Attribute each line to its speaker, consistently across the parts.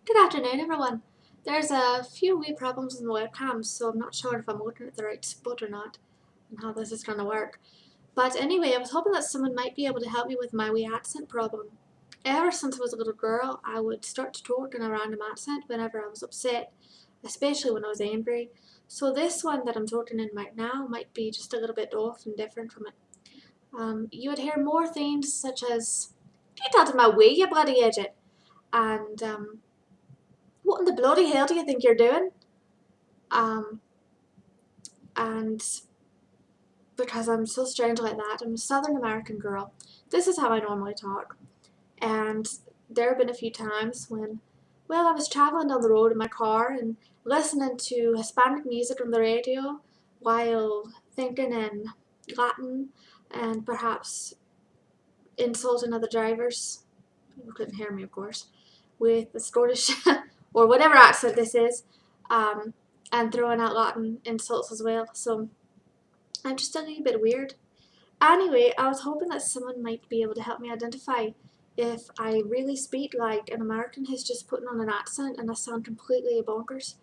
Speaker 1: Good afternoon, everyone. There's a few wee problems in the webcam, so I'm not sure if I'm looking at the right spot or not and how this is going to work. But anyway, I was hoping that someone might be able to help me with my wee accent problem. Ever since I was a little girl, I would start to talk in a random accent whenever I was upset, especially when I was angry. So this one that I'm talking in right now might be just a little bit off and different from it. You would hear more things such as, "Get out of my way, you bloody idiot!" and "What in the bloody hell do you think you're doing?" Um, and because I'm so strange like that, I'm a Southern American girl. This is how I normally talk. And there have been a few times when, well, I was traveling down the road in my car and listening to Hispanic music on the radio while thinking in Latin and perhaps insulting other drivers. You couldn't hear me, of course, with the Scottish or whatever accent this is, um, and throwing out Latin insults as well. So I'm just a little bit weird. Anyway, I was hoping that someone might be able to help me identify if I really speak like an American who's just putting on an accent and I sound completely bonkers,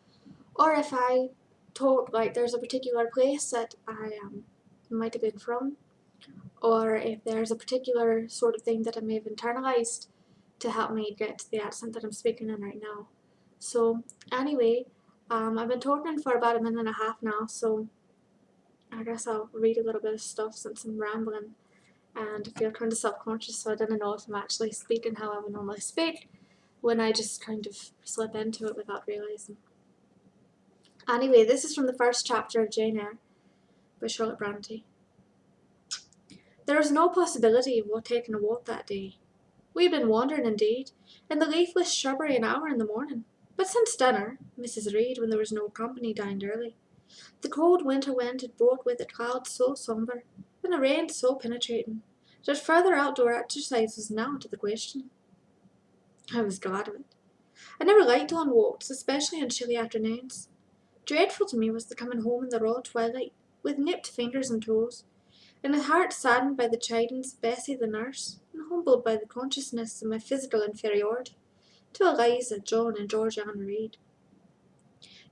Speaker 1: or if I talk like there's a particular place that I might have been from, or if there's a particular sort of thing that I may have internalized to help me get to the accent that I'm speaking in right now. So anyway, I've been talking for about a minute and a half now, so I guess I'll read a little bit of stuff since I'm rambling and I feel kind of self-conscious, so I don't know if I'm actually speaking how I would normally speak when I just kind of slip into it without realising. Anyway, this is from the first chapter of Jane Eyre by Charlotte Bronte. There was no possibility of taking a walk that day. We had been wandering indeed, in the leafless shrubbery an hour in the morning, but since dinner, Mrs. Reed, when there was no company, dined early. The cold winter wind had brought with it clouds so sombre, and the rain so penetrating, that further outdoor exercise was now out of the question. I was glad of it. I never liked long walks, especially on chilly afternoons. Dreadful to me was the coming home in the raw twilight, with nipped fingers and toes, and a heart saddened by the chidings of Bessie the nurse, and humbled by the consciousness of my physical inferiority to Eliza, John, and Georgiana Reed.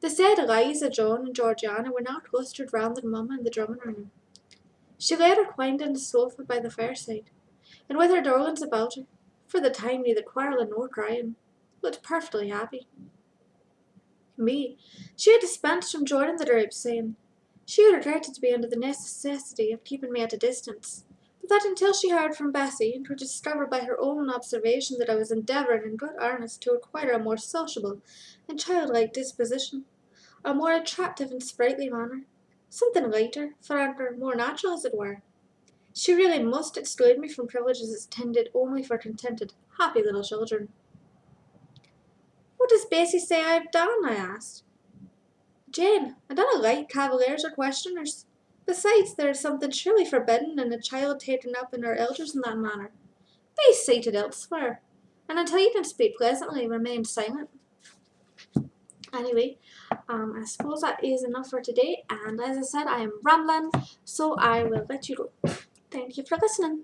Speaker 1: The said Eliza, John, and Georgiana were now clustered round their mamma in the drumming room. She lay reclined on the sofa by the fireside, and with her darlings about her, for the time neither quarrelling nor crying, looked perfectly happy. Me, she had dispensed from joining the group, saying she regretted to be under the necessity of keeping me at a distance, but that until she heard from Bessie, and could discover by her own observation that I was endeavouring in good earnest to acquire a more sociable and childlike disposition, a more attractive and sprightly manner, something lighter, franker, more natural, as it were, she really must exclude me from privileges intended only for contented, happy little children. What does Bessie say I have done? I asked. Jane, I don't like cavaliers or questioners. Besides, there is something surely forbidden in a child taken up in her elders in that manner. Be seated elsewhere, and until you can speak pleasantly, remain silent. Anyway, I suppose that is enough for today, and as I said, I am rambling, so I will let you go. Thank you for listening.